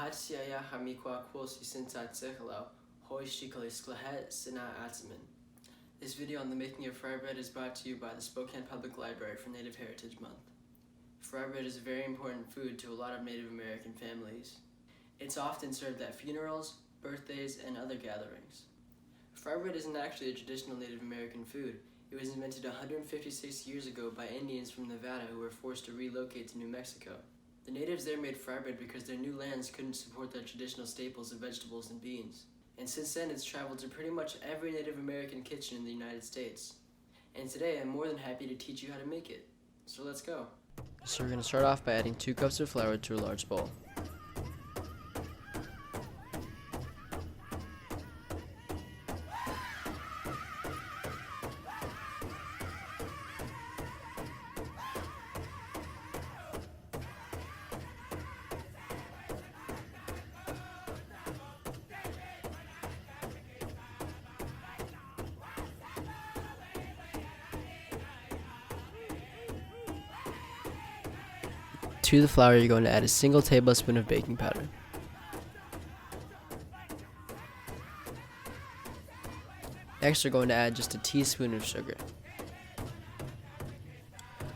Hatsiaya hamikwa quosi sintat sekalo, hoi shikali sklahet sina atzaman. This video on the making of fry bread is brought to you by the Spokane Public Library for Native Heritage Month. Fry bread is a very important food to a lot of Native American families. It's often served at funerals, birthdays, and other gatherings. Fry bread isn't actually a traditional Native American food. It was invented 156 years ago by Indians from Nevada who were forced to relocate to New Mexico. The natives there made fry bread because their new lands couldn't support their traditional staples of vegetables and beans. And since then, it's traveled to pretty much every Native American kitchen in the United States. And today, I'm more than happy to teach you how to make it. So let's go. So we're going to start off by adding 2 cups of flour to a large bowl. To the flour, you're going to add a single tablespoon of baking powder. Next, we're going to add just a teaspoon of sugar.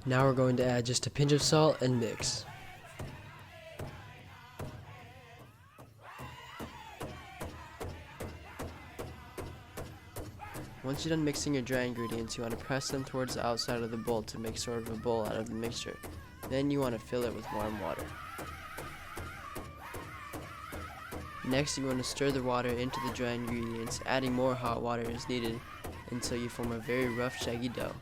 Now we're going to add just a pinch of salt and mix. Once you're done mixing your dry ingredients, you want to press them towards the outside of the bowl to make sort of a bowl out of the mixture. Then you want to fill it with warm water. Next, you want to stir the water into the dry ingredients, adding more hot water as needed until you form a very rough, shaggy dough.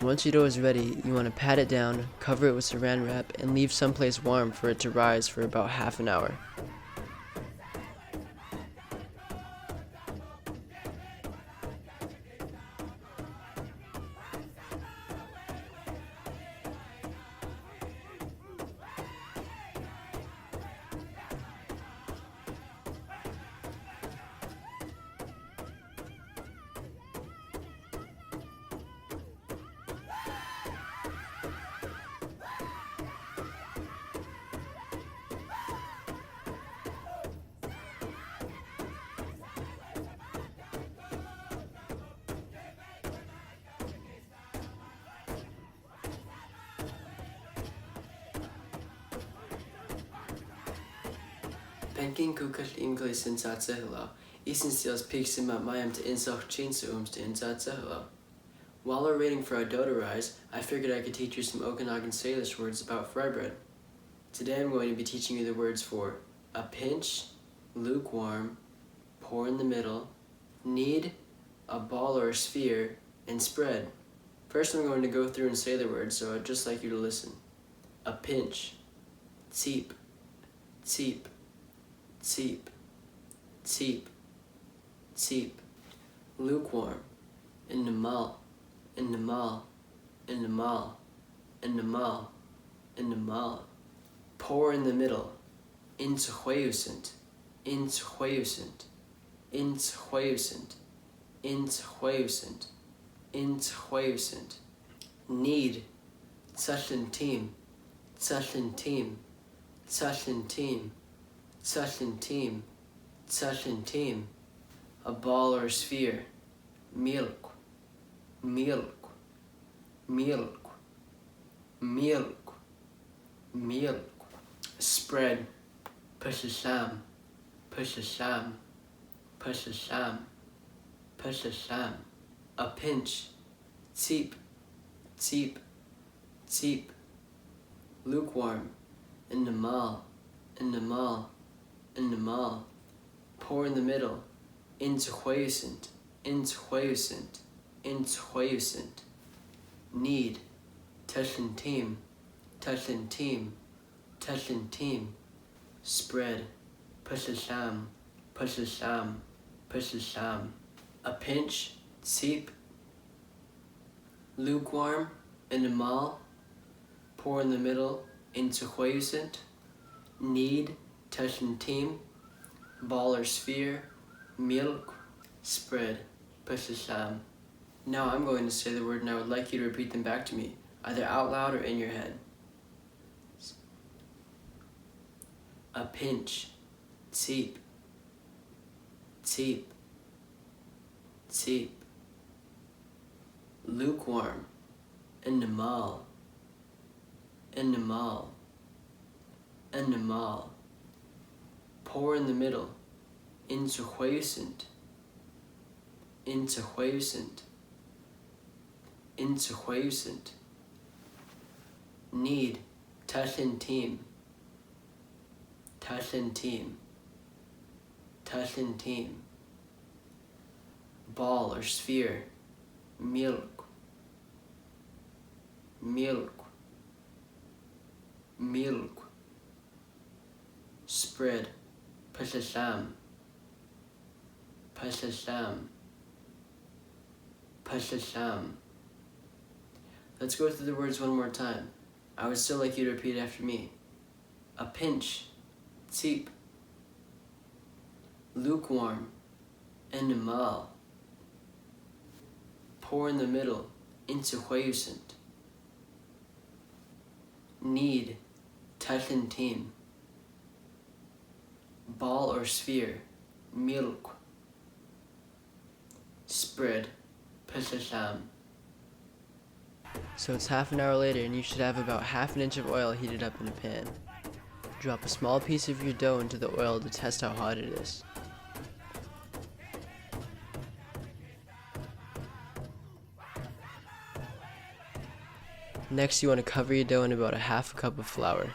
Once your dough is ready, you want to pat it down, cover it with saran wrap, and leave someplace warm for it to rise for about half an hour. Penkin kukal ingli sinsat sehla, essentials pixima mayam to insach chinsa to insat sehla. While we're waiting for our dough to rise, I figured I could teach you some Okanagan Salish words about fry bread. Today I'm going to be teaching you the words for a pinch, lukewarm, pour in the middle, knead, a ball or a sphere, and spread. First I'm going to go through and say the words, so I'd just like you to listen. A pinch, tseep, tseep, tseep, tseep, tseep. Lukewarm, in the mal, in the mal, in the mal, in the mal, in the mal. Pour in the middle, intzhueusent, intzhueusent, intzhueusent, intzhueusent, intzhueusent. Knead, tzatlintim, tzatlintim, tzatlintim, tzatlintim, tzatlintim. A ball or a sphere. Milk, milk, milk, milk, milk, spread, pushasham, pushasham, pushasham, pushasham, a pinch, tseep, tseep, tseep, lukewarm, in the mall, in the mall, in the mall, pour in the middle, intuescent, intuescent, intuescent, need, touching team, touching team, touching team, spread, pushasham, pushasham, pushasham, a pinch, tseep, lukewarm, in the mall, pour in the middle, intuescent, need, touching team, ball or sphere, milk, spread, pushasham. Now I'm going to say the word and I would like you to repeat them back to me, either out loud or in your head. A pinch, tseep, tseep, tseep, lukewarm, in the mall, in the mall, in the mall, pour in the middle, intuescent, intuescent, intuescent, need, touching team, touching team, touching team, ball or sphere, milk, milk, milk, spread, pushasham, pushasham, pushasham. Let's go through the words one more time. I would still like you to repeat after me. A pinch, tseep, lukewarm, in the mall, pour in the middle, intuescent, need, touching team, ball or sphere, milk, spread, pushasham. So it's half an hour later and you should have about ½ inch of oil heated up in a pan. Drop a small piece of your dough into the oil to test how hot it is. Next you want to cover your dough in about ½ cup of flour.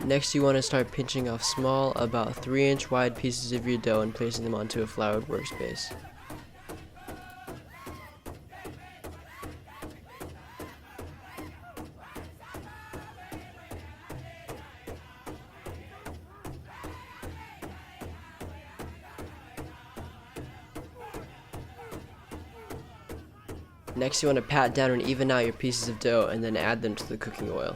Next you want to start pinching off small, about 3-inch wide pieces of your dough and placing them onto a floured workspace. Next you want to pat down and even out your pieces of dough and then add them to the cooking oil.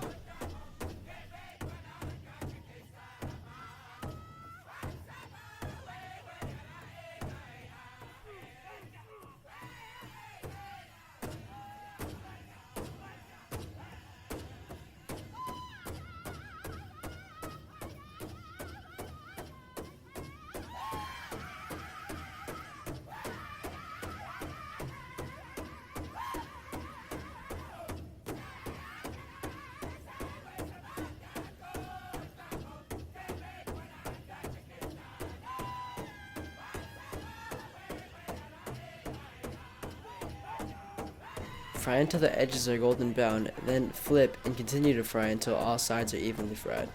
Fry until the edges are golden brown, then flip and continue to fry until all sides are evenly fried.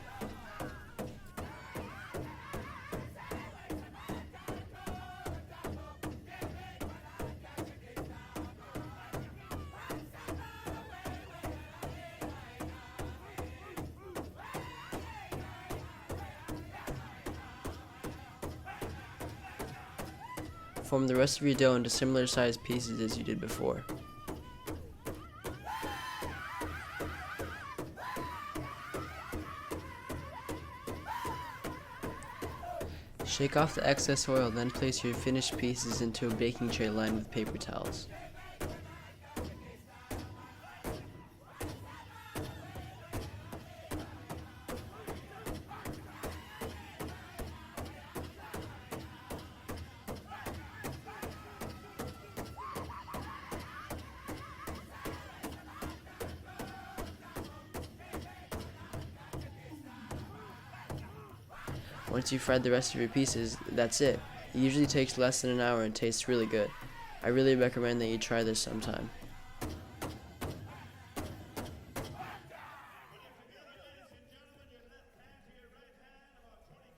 Form the rest of your dough into similar sized pieces as you did before. Shake off the excess oil, then place your finished pieces into a baking tray lined with paper towels. Once you've fried the rest of your pieces, that's it. It usually takes less than an hour and tastes really good. I really recommend that you try this sometime.